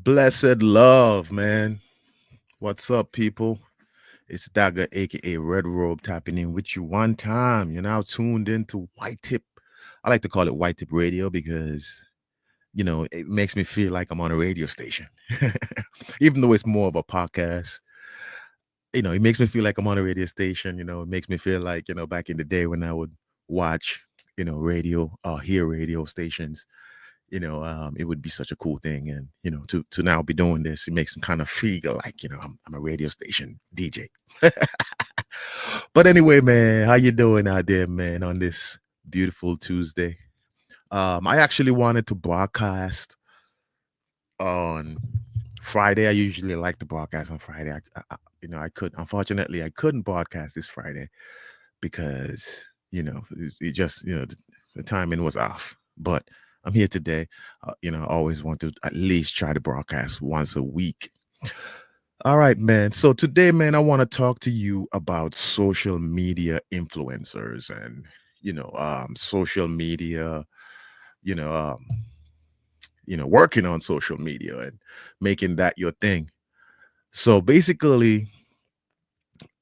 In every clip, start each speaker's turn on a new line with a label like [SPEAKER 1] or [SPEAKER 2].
[SPEAKER 1] Blessed love, man. What's up, people? It's Dagger, aka Red Robe, tapping in with you one time. You're now tuned into White Tip. I like to call it White Tip Radio because it makes me feel like I'm on a radio station. Even though it's more of a podcast, it makes me feel like I'm on a radio station. It makes me feel like, back in the day when I would watch, radio or hear radio stations. It would be such a cool thing. And, to now be doing this, it makes me kind of feel like, I'm a radio station DJ. But anyway, man, how you doing out there, man, on this beautiful Tuesday? I actually wanted to broadcast on Friday. I usually like to broadcast on Friday. Unfortunately, I couldn't broadcast this Friday because, it just, the timing was off. But I'm here today. I always want to at least try to broadcast once a week. All right, man. So today, man, I want to talk to you about social media influencers and, social media, you know, um, working on social media and making that your thing. So basically,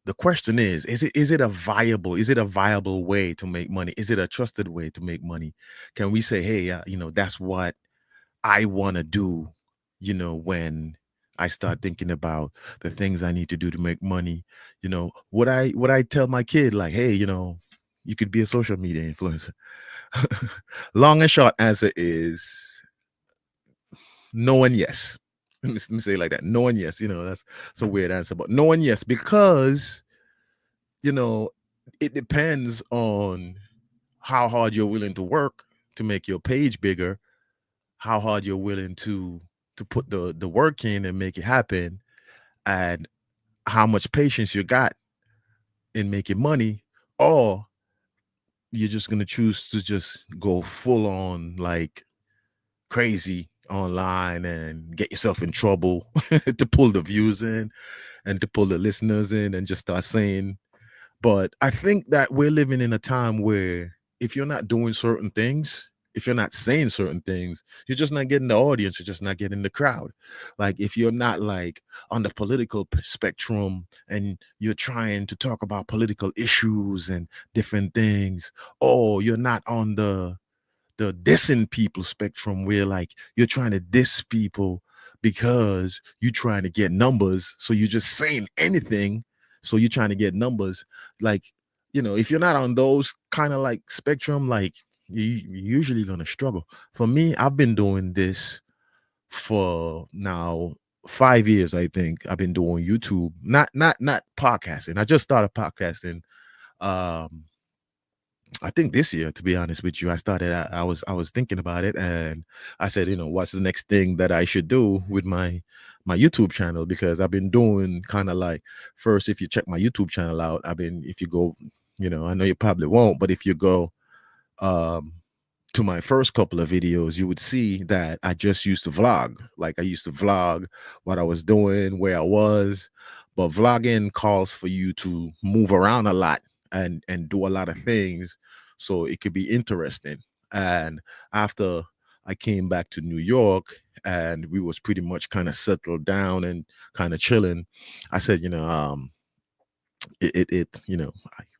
[SPEAKER 1] the question is it a viable way to make money? Is it a trusted way to make money? Can we say, hey, that's what I want to do, when I start thinking about the things I need to do to make money? Would I tell my kid like, hey, you could be a social media influencer? Long and short answer is no and yes. Let me say it like that. No and yes. That's a weird answer, but no and yes, because you know it depends on how hard you're willing to work to make your page bigger, how hard you're willing to put the work in and make it happen, and how much patience you got in making money, or you're just gonna choose to just go full on like crazy online and get yourself in trouble to pull the views in and to pull the listeners in and just start saying. But I think that we're living in a time where if you're not doing certain things, if you're not saying certain things, you're just not getting the audience, you're just not getting the crowd. Like if you're not like on the political spectrum and you're trying to talk about political issues and different things, or you're not on the dissing people spectrum where like you're trying to diss people because you're trying to get numbers, so you're just saying anything, so you're trying to get numbers. Like, if you're not on those kind of like spectrum, like you're usually gonna struggle. For me, I've been doing this for now 5 years. I think I've been doing YouTube, not podcasting. I just started podcasting um I think this year, to be honest with you. I was thinking about it, and I said, what's the next thing that I should do with my YouTube channel? Because I've been doing kind of like, first, if you check my YouTube channel out, if you go, I know you probably won't, but if you go um to my first couple of videos, you would see that I just used to vlog. Like I used to vlog what I was doing, where I was. But vlogging calls for you to move around a lot and do a lot of things, so it could be interesting. And after I came back to New York and we was pretty much kind of settled down and kind of chilling, I said,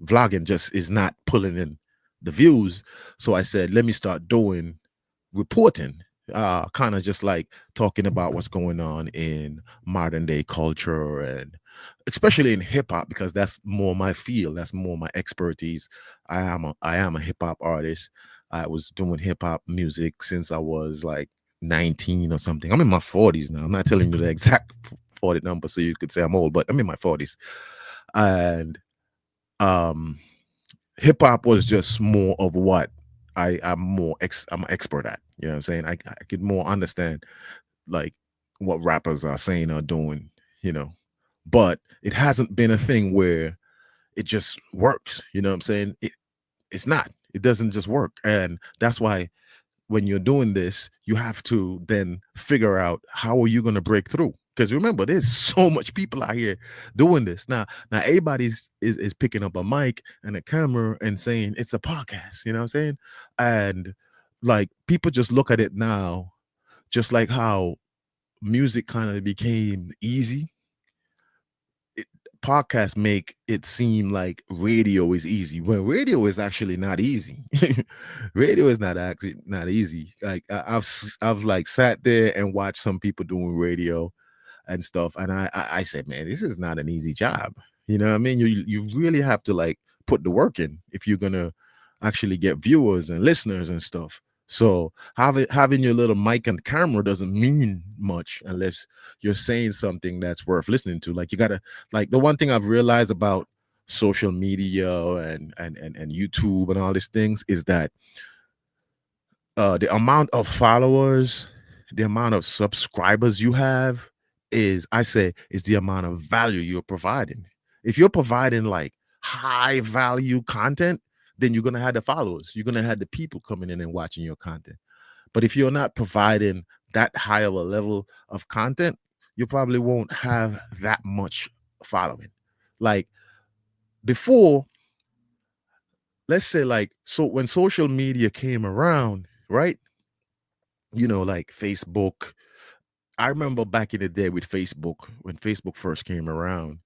[SPEAKER 1] vlogging just is not pulling in the views. So I said, let me start doing reporting, kind of just like talking about what's going on in modern day culture, and especially in hip hop, because that's more my field, that's more my expertise. I am a hip hop artist. I was doing hip hop music since I was like 19 or something. I'm in my 40s now. I'm not telling you the exact 40 number so you could say I'm old, but I'm in my 40s. And um hip hop was just more of what I'm an expert at. You know what I'm saying? I could more understand like what rappers are saying or doing, you know. But it hasn't been a thing where it just works. You know what I'm saying? It's not. It doesn't just work. And that's why when you're doing this, you have to then figure out how are you going to break through. Because remember, there's so much people out here doing this now. Everybody's is picking up a mic and a camera and saying it's a podcast. You know what I'm saying? And like people just look at it now, just like how music kind of became easy, it, podcasts make it seem like radio is easy when radio is actually not easy. Radio is not actually not easy. Like I've like sat there and watched some people doing radio and stuff, and I said, man, this is not an easy job. You know what I mean? You really have to like put the work in if you're gonna actually get viewers and listeners and stuff. So having your little mic and camera doesn't mean much unless you're saying something that's worth listening to. Like you gotta, like, the one thing I've realized about social media and YouTube and all these things is that the amount of followers, the amount of subscribers you have is, I say, is the amount of value you're providing. If you're providing like high value content, then you're gonna have the followers. You're gonna have the people coming in and watching your content. But if you're not providing that high of a level of content, you probably won't have that much following. Like before, let's say, like, so when social media came around, right? Like Facebook. I remember back in the day with Facebook, when Facebook first came around,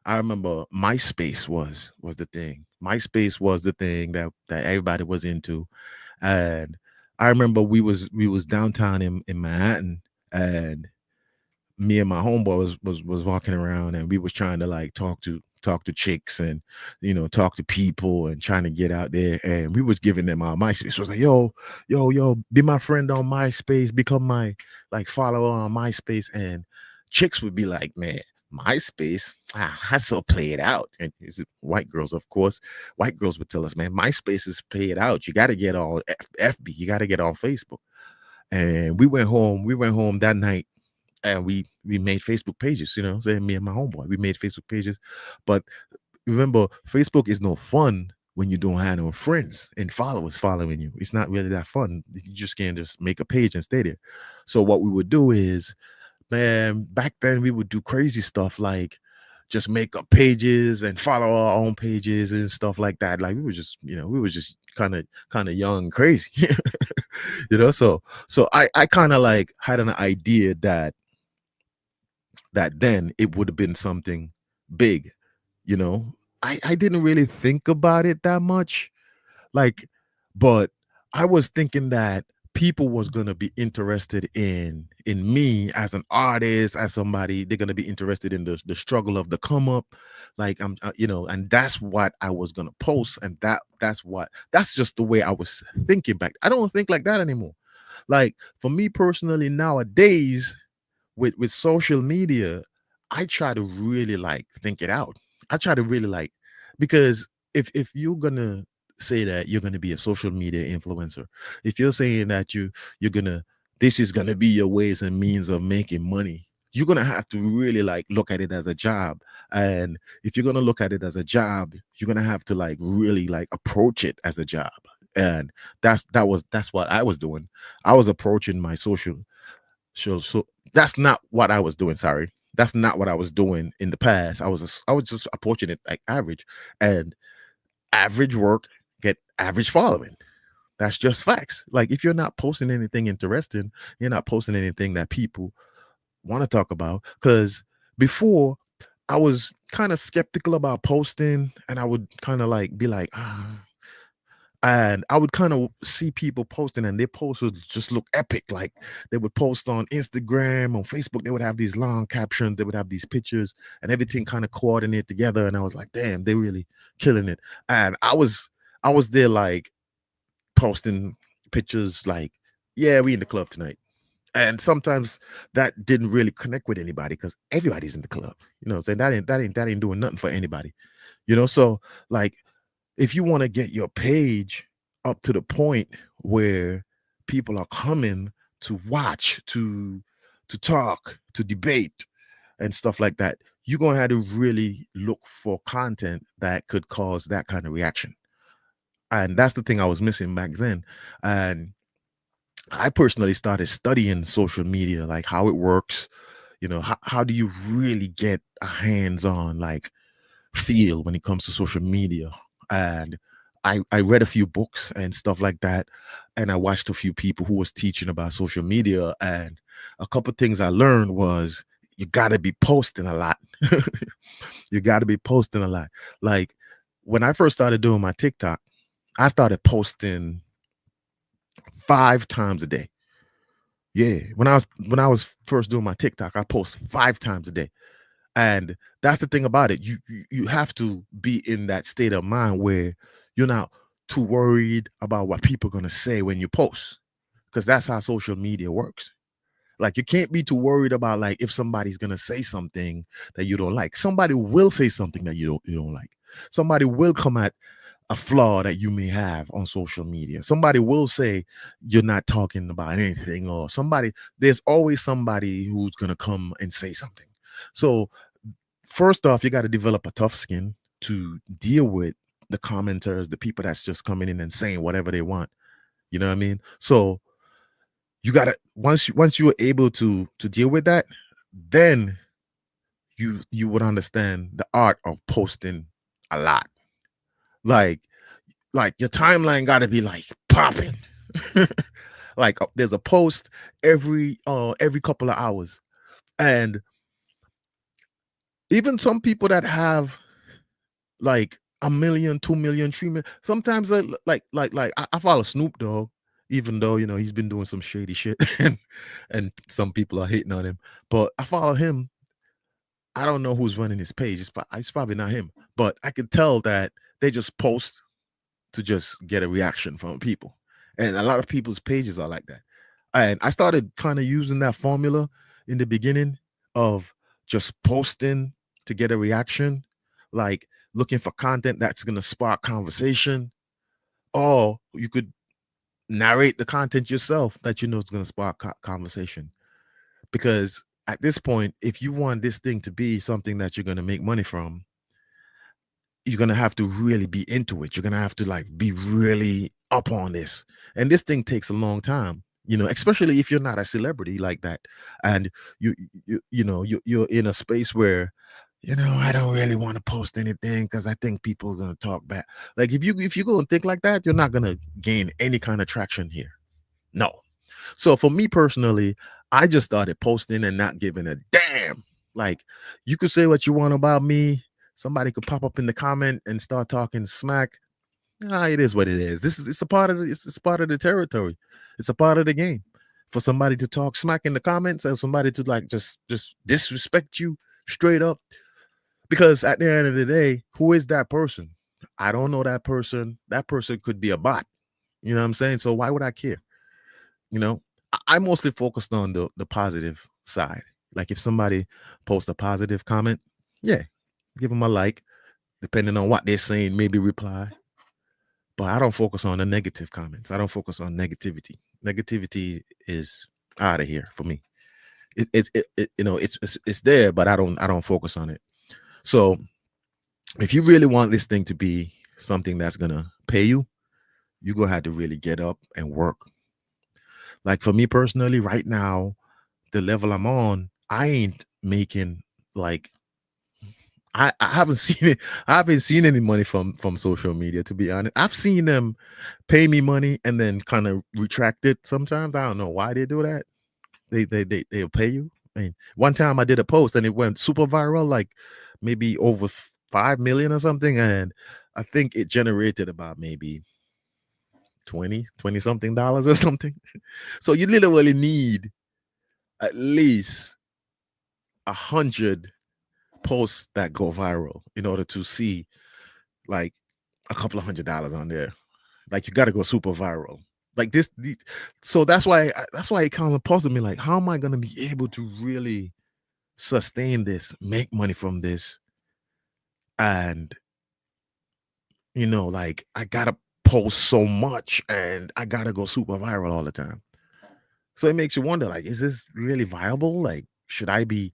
[SPEAKER 1] I remember MySpace was the thing. MySpace was the thing that everybody was into. And I remember we was downtown in Manhattan, and me and my homeboy was walking around, and we was trying to like talk to chicks, and talk to people, and trying to get out there, and we was giving them our MySpace. So it was like, yo, be my friend on MySpace, become my like follower on MySpace. And chicks would be like, man, MySpace, I so play it out. And it's white girls, of course. White girls would tell us, man, MySpace is play it out. You got to get on FB, you got to get on Facebook. And we went home that night, and we made Facebook pages, saying, me and my homeboy, we made Facebook pages. But remember, Facebook is no fun when you don't have no friends and followers following you. It's not really that fun. You just can't just make a page and stay there. So what we would do is, man, back then we would do crazy stuff like just make up pages and follow our own pages and stuff like that. Like we were just kind of young and crazy. So I kind of like had an idea that then it would have been something big, you know. I didn't really think about it that much, like, but I was thinking that people was gonna be interested in me as an artist, as somebody. They're gonna be interested in the struggle of the come up, like and that's what I was gonna post, and that's just the way I was thinking back. I don't think like that anymore. Like for me personally nowadays, with social media, I try to really like think it out. I try to really like, because if you're gonna say that you're gonna be a social media influencer, if you're saying that you're gonna, this is gonna be your ways and means of making money, you're gonna have to really like look at it as a job. And if you're gonna look at it as a job, you're gonna have to like really like approach it as a job. And that's what I was doing. I was approaching my social. So that's not what I was doing. Sorry, that's not what I was doing in the past. I was just approaching it like average, and average work get average following. That's just facts. Like if you're not posting anything interesting, you're not posting anything that people want to talk about. Because before, I was kind of skeptical about posting, and I would kind of like be like, and I would kind of see people posting, and their posts would just look epic. Like they would post on Instagram, on Facebook, they would have these long captions, they would have these pictures, and everything kind of coordinate together. And I was like, damn, they really killing it. And I was there like posting pictures like, yeah, we in the club tonight. And sometimes that didn't really connect with anybody because everybody's in the club. You know what I'm saying? That ain't doing nothing for anybody. So like if you want to get your page up to the point where people are coming to watch, to talk, to debate and stuff like that, you're gonna have to really look for content that could cause that kind of reaction. And that's the thing I was missing back then. And I personally started studying social media, like how it works. How do you really get a hands-on like feel when it comes to social media? And I read a few books and stuff like that, and I watched a few people who was teaching about social media, and a couple things I learned was you got to be posting a lot. You got to be posting a lot. Like when I first started doing my TikTok, I started posting 5 times a day. Yeah, when I was first doing my TikTok, I post 5 times a day. And that's the thing about it. You have to be in that state of mind where you're not too worried about what people are gonna say when you post, because that's how social media works. Like you can't be too worried about like if somebody's gonna say something that you don't like. Somebody will say something that you don't like. Somebody will come at a flaw that you may have on social media. Somebody will say you're not talking about anything, or there's always somebody who's gonna come and say something. So first off, you got to develop a tough skin to deal with the commenters, the people that's just coming in and saying whatever they want. You know what I mean? So you gotta once you are able to deal with that, then you would understand the art of posting a lot. Like like your timeline got to be like popping. Like there's a post every couple of hours, and even some people that have like a million, 2 million, 3 million. Sometimes I follow Snoop Dogg, even though he's been doing some shady shit, and some people are hating on him. But I follow him. I don't know who's running his page. It's probably not him, but I could tell that they just post to just get a reaction from people, and a lot of people's pages are like that. And I started kind of using that formula in the beginning of just posting to get a reaction, like looking for content that's going to spark conversation, or you could narrate the content yourself that you know is going to spark conversation. Because at this point, if you want this thing to be something that you're going to make money from, you're gonna have to really be into it. You're gonna have to like be really up on this. And this thing takes a long time, especially if you're not a celebrity like that. And you're in a space where, I don't really want to post anything because I think people are gonna talk back. Like if you go and think like that, you're not gonna gain any kind of traction here. No. So for me personally, I just started posting and not giving a damn. Like you could say what you want about me. Somebody could pop up in the comment and start talking smack. It is what it is. It's a part of it's part of the territory. It's a part of the game. For somebody to talk smack in the comments, or somebody to like just disrespect you straight up. Because at the end of the day, who is that person? I don't know that person. That person could be a bot. You know what I'm saying? So why would I care? You know, I mostly focused on the positive side. Like if somebody posts a positive comment, yeah, give them a like. Depending on what they're saying, maybe reply. But I don't focus on the negative comments. I don't focus on negativity. Negativity is out of here for me. It's there, but I don't focus on it. So if you really want this thing to be something that's gonna pay you, you're gonna have to really get up and work. Like for me personally, right now, the level I'm on, I ain't making like I haven't seen it. I haven't seen any money from social media, to be honest. I've seen them pay me money and then kind of retract it sometimes. I don't know why they do that. They'll pay you. I mean, one time I did a post and it went super viral, like maybe over 5 million or something, and I think it generated about maybe 20 something dollars or something. So you literally need at least 100 posts that go viral in order to see like a couple of $100 on there. Like you got to go super viral. Like so that's why it kind of puzzled me. Like, how am I going to be able to really sustain this, make money from this, and like I gotta post so much and I gotta go super viral all the time. So it makes you wonder, like, is this really viable? Like, should I be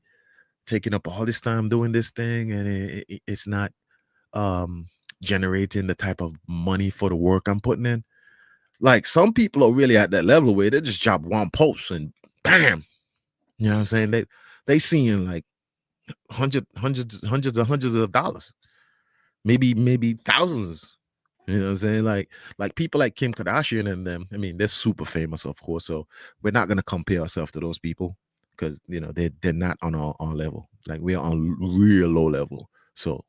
[SPEAKER 1] taking up all this time doing this thing and it's not um generating the type of money for the work I'm putting in? Like some people are really at that level where they just drop one post and bam, you know what I'm saying? They seeing like hundreds of dollars, maybe thousands. You know what I'm saying? Like people like Kim Kardashian and them. I mean, they're super famous, of course. So we're not gonna compare ourselves to those people because they're not on our level. Like we are on real low level. So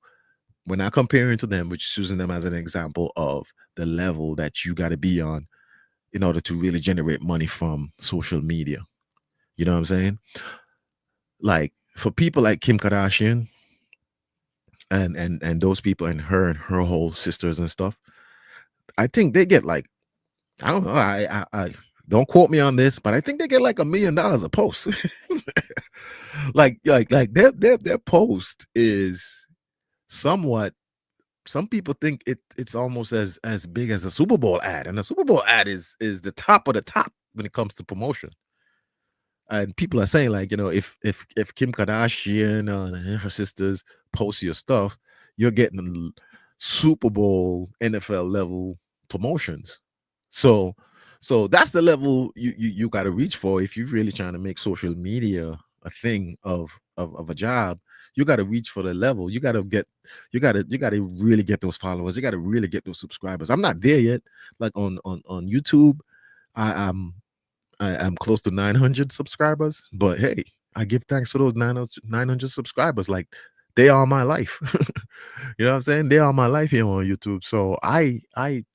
[SPEAKER 1] we're not comparing to them. We're just using them as an example of the level that you got to be on in order to really generate money from social media. You know what I'm saying? Like for people like Kim Kardashian and those people and her whole sisters and stuff, I think they get like I don't know. I don't quote me on this, but I think they get like $1 million a post. like their post is somewhat. Some people think it's almost as big as a Super Bowl ad, and a Super Bowl ad is the top of the top when it comes to promotion. And people are saying like, if Kim Kardashian and her sisters post your stuff, you're getting Super Bowl NFL level promotions. So so that's the level you got to reach for if you're really trying to make social media a thing of a job. You got to reach for the level. You got to really get those followers. You got to really get those subscribers. I'm not there yet. Like on YouTube, I am I'm close to 900 subscribers, but hey, I give thanks to those 900 subscribers. Like they are my life. You know what I'm saying? They are my life here on YouTube. So I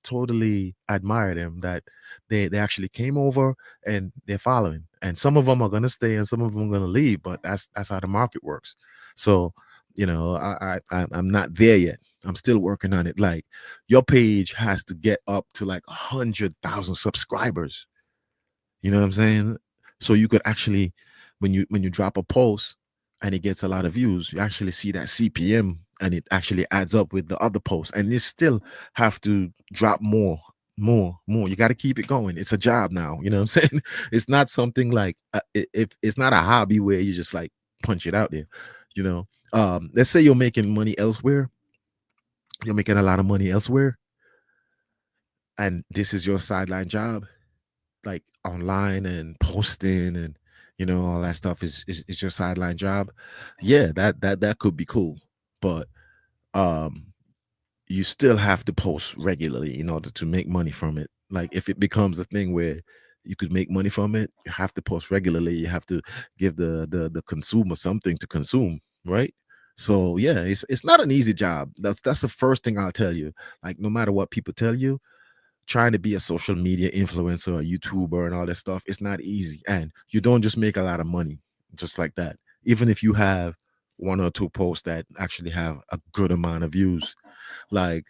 [SPEAKER 1] totally admire them that they actually came over and they're following. And some of them are gonna stay and some of them are gonna leave, but that's how the market works. So I'm not there yet. I'm still working on it. Like your page has to get up to like 100,000 subscribers, you know what I'm saying? So you could actually, when you drop a post and it gets a lot of views, you actually see that CPM and it actually adds up with the other posts. And you still have to drop more, more. You got to keep it going. It's a job now. You know what I'm saying? It's not something like if it's not a hobby where you just like punch it out there. You know, let's say you're making money elsewhere. You're making a lot of money elsewhere, and this is your sideline job like online and posting and all that stuff is your sideline job. Yeah, that could be cool, but um you still have to post regularly in order to make money from it. Like if it becomes a thing where you could make money from it, you have to post regularly. You have to give the consumer something to consume, right? So yeah, it's not an easy job. That's the first thing I'll tell you. Like no matter what people tell you, trying to be a social media influencer, a YouTuber, and all that stuff, it's not easy. And you don't just make a lot of money just like that. Even if you have one or two posts that actually have a good amount of views, like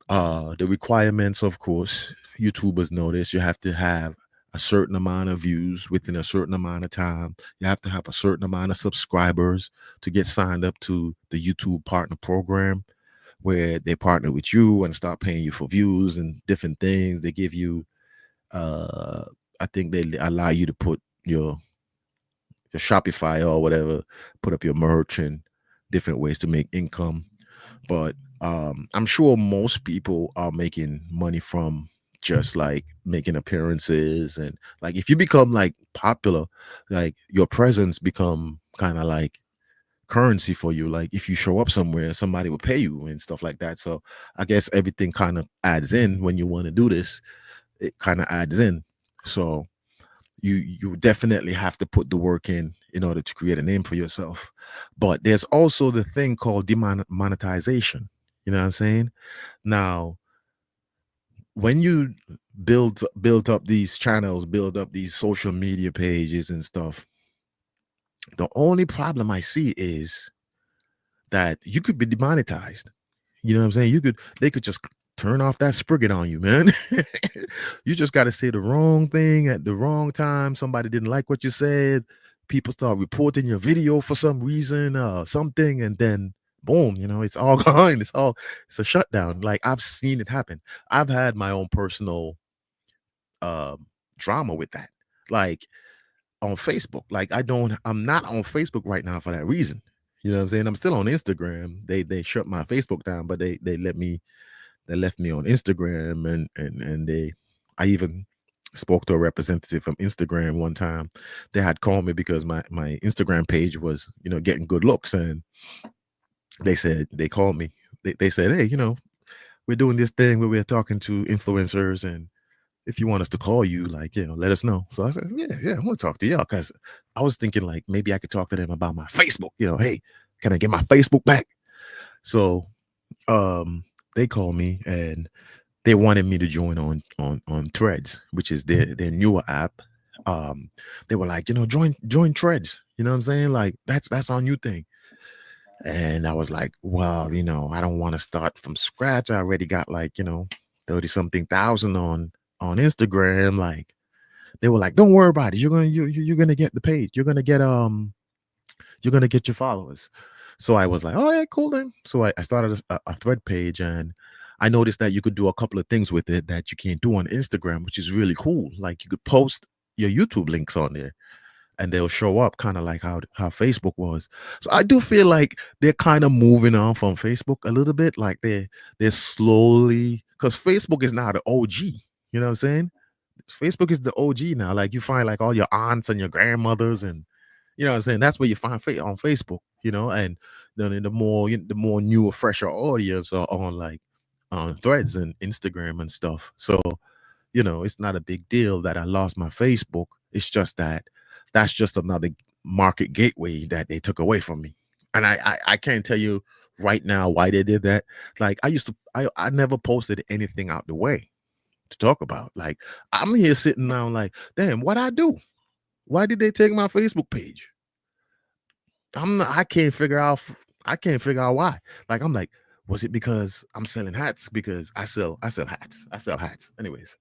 [SPEAKER 1] the requirements, of course, YouTubers know this. You have to have a certain amount of views within a certain amount of time. You have to have a certain amount of subscribers to get signed up to the YouTube partner program where they partner with you and start paying you for views and different things. They give you uh I think they allow you to put your Shopify or whatever, put up your merch and different ways to make income. But I'm sure most people are making money from just like making appearances, and like if you become like popular, like your presence become kind of like currency for you. Like if you show up somewhere, somebody will pay you and stuff like that. So I guess everything kind of adds in when you want to do this. It kind of adds in. So you definitely have to put the work in order to create a name for yourself. But there's also the thing called demonetization. You know what I'm saying? Now, when you build up these channels, build up these social media pages and stuff, the only problem I see is that you could be demonetized. You know what I'm saying? They could just turn off that spigot on you, man. You just got to say the wrong thing at the wrong time. Somebody didn't like what you said. People start reporting your video for some reason, something, and then boom, it's all gone. It's a shutdown. Like I've seen it happen. I've had my own personal um drama with that. Like on Facebook. Like I'm not on Facebook right now for that reason. You know what I'm saying? I'm still on Instagram. They shut my Facebook down, but they left me on Instagram and I even spoke to a representative from Instagram one time. They had called me because my Instagram page was, getting good looks, and they called me. They said, "Hey, we're doing this thing where we're talking to influencers, and if you want us to call you, like, let us know. So I said, yeah, I want to talk to y'all, because I was thinking like maybe I could talk to them about my Facebook. Hey, can I get my Facebook back? So they called me, and they wanted me to join on Threads, which is their newer app. Um, they were like, join Threads. You know what I'm saying? Like that's our new thing. And I was like, well, I don't want to start from scratch. I already got like, 30 something thousand on Instagram. Like, they were like, don't worry about it. You're gonna get the page. You're gonna get your followers. So I was like, oh yeah, cool then. So I started a thread page, and I noticed that you could do a couple of things with it that you can't do on Instagram, which is really cool. Like, you could post your YouTube links on there, and they'll show up, kind of like how Facebook was. So I do feel like they're kind of moving on from Facebook a little bit. Like they're slowly, because Facebook is now the OG. You know what I'm saying? Facebook is the OG now. Like, you find like all your aunts and your grandmothers, and what I'm saying. That's where you find on Facebook. And then the more newer, fresher audience are on, like, on Threads and Instagram and stuff. So it's not a big deal that I lost my Facebook. It's just that that's just another market gateway that they took away from me. And I can't tell you right now why they did that. Like, I never posted anything out the way to talk about. Like, I'm here sitting down like, damn, what I do? Why did they take my Facebook page? I can't figure out. I can't figure out why. Like, I'm like, was it because I'm selling hats? Because I sell hats. I sell hats. Anyways,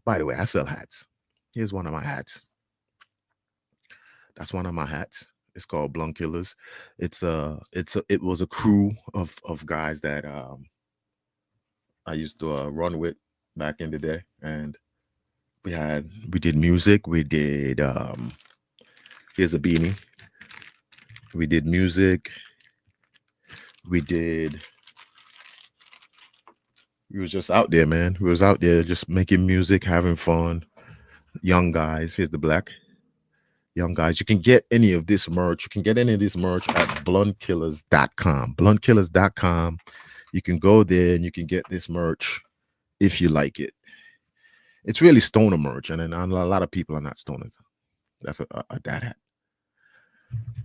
[SPEAKER 1] by the way, I sell hats. Here's one of my hats. That's one of my hats. It's called Blunt Killers. It was a crew of guys that I used to run with back in the day, and we did music. We did here's a beanie. We did music. We did. We was just out there, man. We was out there just making music, having fun. Young guys. Here's the black. Young guys. You can get any of this merch. You can get any of this merch at bluntkillers.com. Bluntkillers.com. You can go there and you can get this merch if you like it. It's really stoner merch, and then a lot of people are not stoners. That's a dad hat.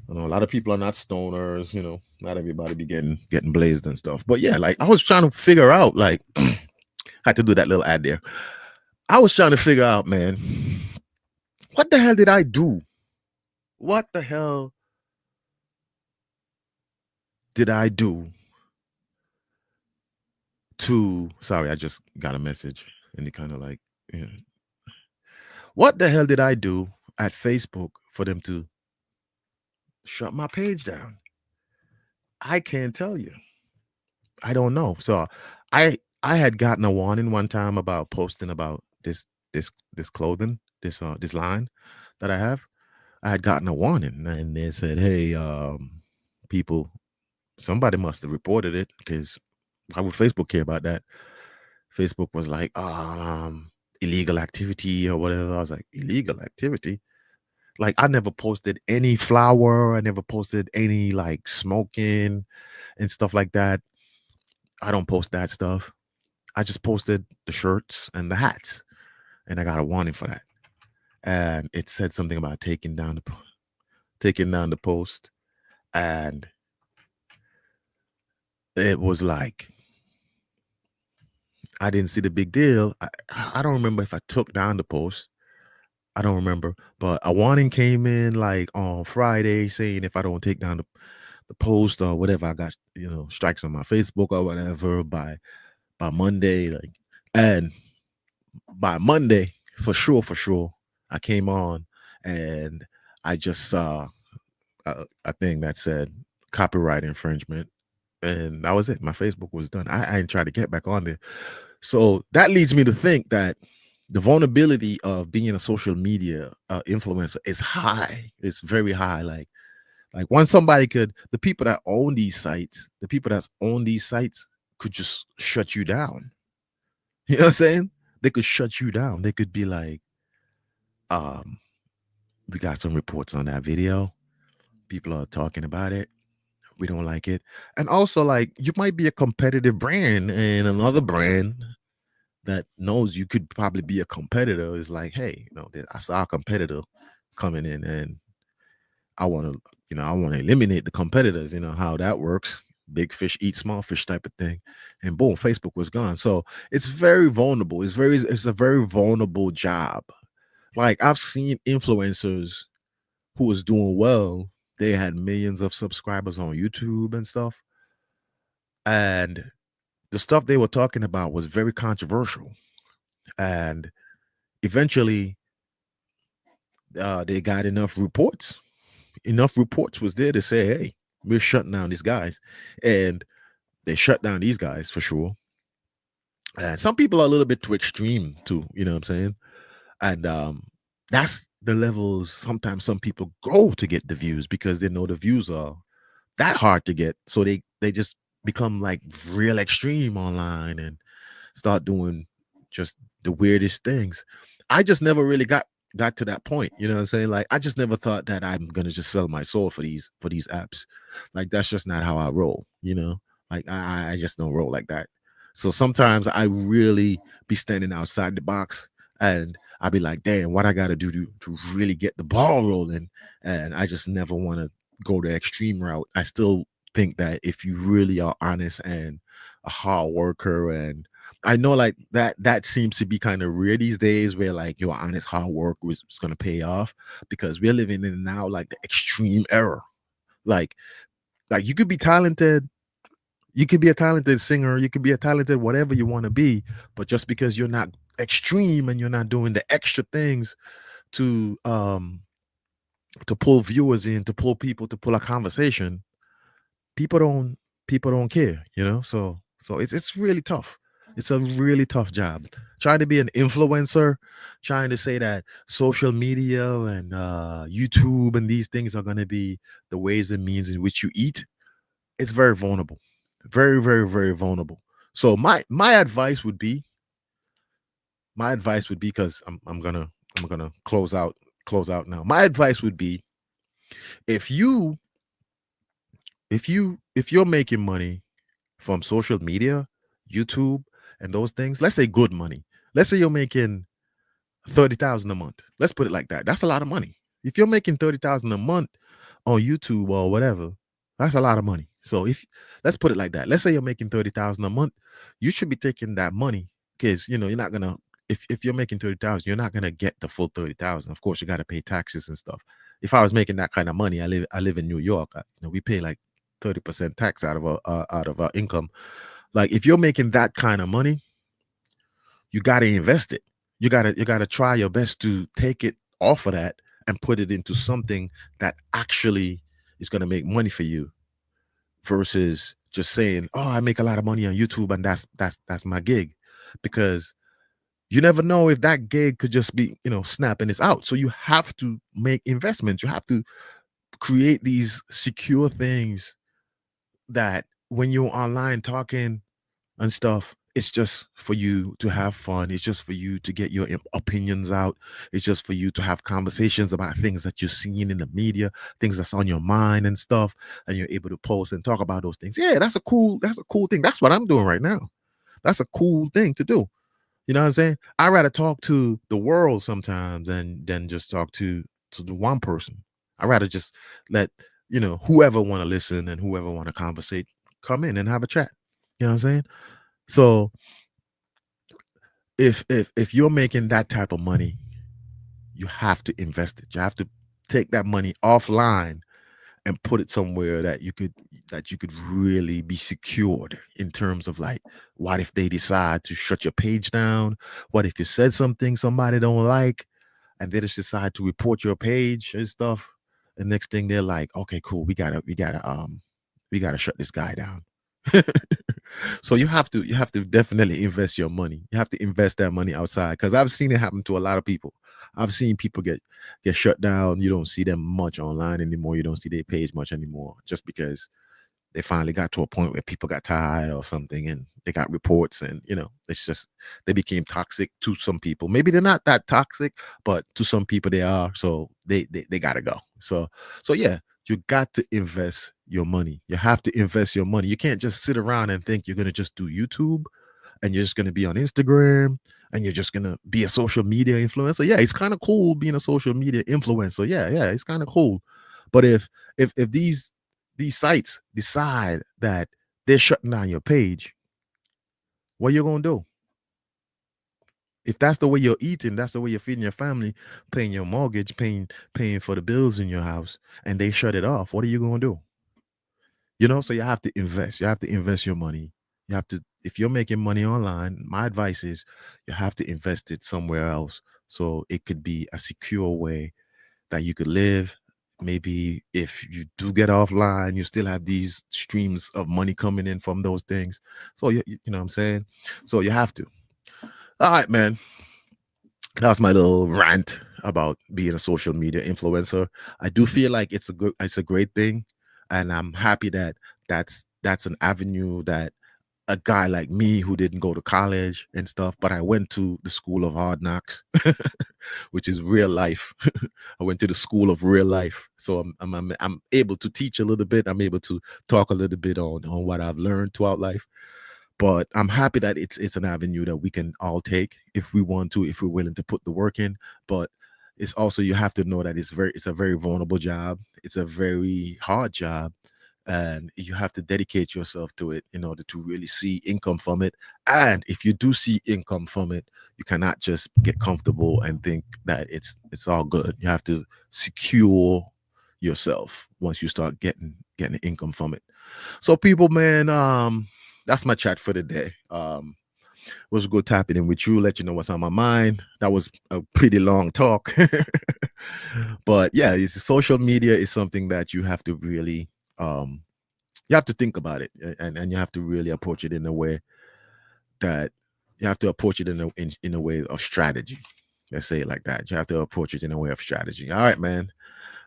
[SPEAKER 1] I know a lot of people are not stoners. Not everybody be getting blazed and stuff. But yeah, like, I was trying to figure out, like, had to do that little ad there. I was trying to figure out, man, what the hell did I do? What the hell did I do to? Sorry, I just got a message, and it kind of like, yeah. What the hell did I do at Facebook for them to shut my page down? I can't tell you. I don't know. So I had gotten a warning one time about posting about this clothing, this line that I have. I had gotten a warning, and they said, "Hey, people, somebody must have reported it, because why would Facebook care about that?" Facebook was like, illegal activity or whatever. I was like, illegal activity? Like, I never posted any flower. I never posted any, like, smoking and stuff like that. I don't post that stuff. I just posted the shirts and the hats, and I got a warning for that. And it said something about taking down the post, and it was like, I didn't see the big deal. I don't remember if I took down the post. I don't remember, but a warning came in like on Friday saying if I don't take down the post or whatever, I got strikes on my Facebook or whatever by Monday. Like, and by Monday, for sure, I came on and I just saw a thing that said copyright infringement, and that was it. My Facebook was done. I didn't try to get back on there. So that leads me to think that the vulnerability of being a social media influencer is high. It's very high. Like once somebody the people that own these sites, could just shut you down. You know what I'm saying? They could shut you down. They could be like, we got some reports on that video. People are talking about it. We don't like it. And also, like, you might be a competitive brand, and another brand that knows you could probably be a competitor is like, hey, I saw a competitor coming in, and I want to, I want to eliminate the competitors. You know how that works. Big fish eat small fish type of thing, and boom, Facebook was gone. So it's very vulnerable. It's a very vulnerable job. Like, I've seen influencers who was doing well. They had millions of subscribers on YouTube and stuff, and the stuff they were talking about was very controversial. And eventually, they got enough reports. Enough reports was there to say, "Hey, we're shutting down these guys," and they shut down these guys for sure. And some people are a little bit too extreme too. You know what I'm saying? And that's the levels. Sometimes some people go to get the views because they know the views are that hard to get, so they just become like real extreme online and start doing just the weirdest things. I just never really got to that point. You know what I'm saying? Like, I just never thought that I'm gonna just sell my soul for these apps. Like, that's just not how I roll, you know? Like, I just don't roll like that. So sometimes I really be standing outside the box, and I'll be like, damn, what I gotta do to really get the ball rolling. And I just never want to go the extreme route. I still think that if you really are honest and a hard worker, and I know, like, that seems to be kind of rare these days, where like your honest hard work was going to pay off, because we're living in now like the extreme era. Like like you could be talented, you could be a talented singer, you could be a talented whatever you want to be, but just because you're not extreme and you're not doing the extra things to um to pull viewers in, to pull people, to pull a conversation, people don't people don't care, you know. So it's really tough. It's a really tough job trying to be an influencer, trying to say that social media and YouTube and these things are going to be the ways and means in which you eat. It's very vulnerable, very, very, very vulnerable. So my advice would be, because I'm gonna close out now. My advice would be, if you if you're making money from social media, YouTube, and those things, let's say good money. Let's say you're making 30,000 a month. Let's put it like that. That's a lot of money. If you're making 30,000 a month on YouTube or whatever, that's a lot of money. So if let's put it like that. Let's say you're making 30,000 a month, you should be taking that money, because you're not gonna, if you're making 30,000, you're not gonna get the full 30,000. Of course, you gotta pay taxes and stuff. If I was making that kind of money, I live in New York. We pay like 30% tax out of our income. Like, if you're making that kind of money, you got to invest it. You got to try your best to take it off of that and put it into something that actually is going to make money for you, versus just saying, "Oh, I make a lot of money on YouTube and that's my gig." Because you never know if that gig could just be, snap and it's out. So you have to make investments. You have to create these secure things that when you're online talking and stuff, it's just for you to have fun. It's just for you to get your opinions out. It's just for you to have conversations about things that you're seeing in the media, things that's on your mind and stuff, and you're able to post and talk about those things. Yeah, that's a cool thing. That's what I'm doing right now. That's a cool thing to do. You know what I'm saying? I rather talk to the world sometimes than just talk to the one person. I rather just let whoever want to listen and whoever want to conversate come in and have a chat. You know what I'm saying? So if you're making that type of money, you have to invest it. You have to take that money offline and put it somewhere that you could really be secured, in terms of, like, what if they decide to shut your page down? What if you said something somebody don't like, and they just decide to report your page and stuff? The next thing, they're like, okay, cool, we gotta shut this guy down. So you have to definitely invest your money. You have to invest that money outside, because I've seen it happen to a lot of people. I've seen people get shut down. You don't see them much online anymore. You don't see their page much anymore, just because they finally got to a point where people got tired or something, and they got reports, and it's just, they became toxic to some people. Maybe they're not that toxic, but to some people they are. So they gotta go. So yeah, You got to invest your money. You have to invest your money. You can't just sit around and think you're going to just do YouTube and you're just going to be on Instagram and you're just going to be a social media influencer. Yeah, it's kind of cool being a social media influencer. Yeah, it's kind of cool. But if these sites decide that they're shutting down your page, what you going to do? If that's the way you're eating, that's the way you're feeding your family, paying your mortgage, paying for the bills in your house, and they shut it off, what are you going to do? So you have to invest. You have to invest your money. You have to, if you're making money online, my advice is you have to invest it somewhere else. So it could be a secure way that you could live. Maybe if you do get offline, you still have these streams of money coming in from those things. So you know what I'm saying? So you have to. All right, man. That's my little rant about being a social media influencer. I do feel like it's a great thing, and I'm happy that that's an avenue that a guy like me who didn't go to college and stuff, but I went to the school of hard knocks, which is real life. I went to the school of real life, so I'm able to teach a little bit. I'm able to talk a little bit on what I've learned throughout life. But I'm happy that it's an avenue that we can all take if we want to, if we're willing to put the work in. But it's also, you have to know that it's a very vulnerable job. It's a very hard job, and you have to dedicate yourself to it in order to really see income from it. And if you do see income from it, you cannot just get comfortable and think that it's all good. You have to secure yourself once you start getting income from it. So people, man, that's my chat for the day. It was good tapping in with you, let you know what's on my mind. That was a pretty long talk. But yeah, social media is something that you have to really you have to think about it, and you have to really approach it in a way that you have to approach it in a way of strategy. Let's say it like that. You have to approach it in a way of strategy. All right, man.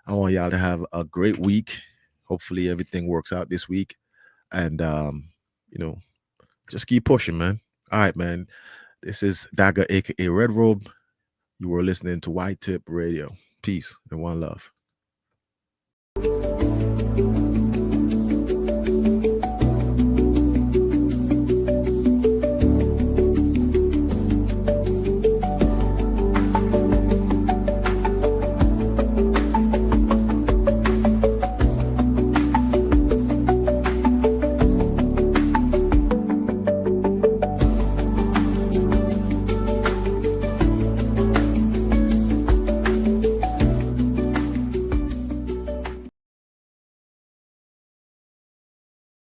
[SPEAKER 1] I want y'all to have a great week. Hopefully everything works out this week. And you know, just keep pushing, man. All right, man. This is Dagger, aka Red Robe. You were listening to White Tip Radio. Peace and one love.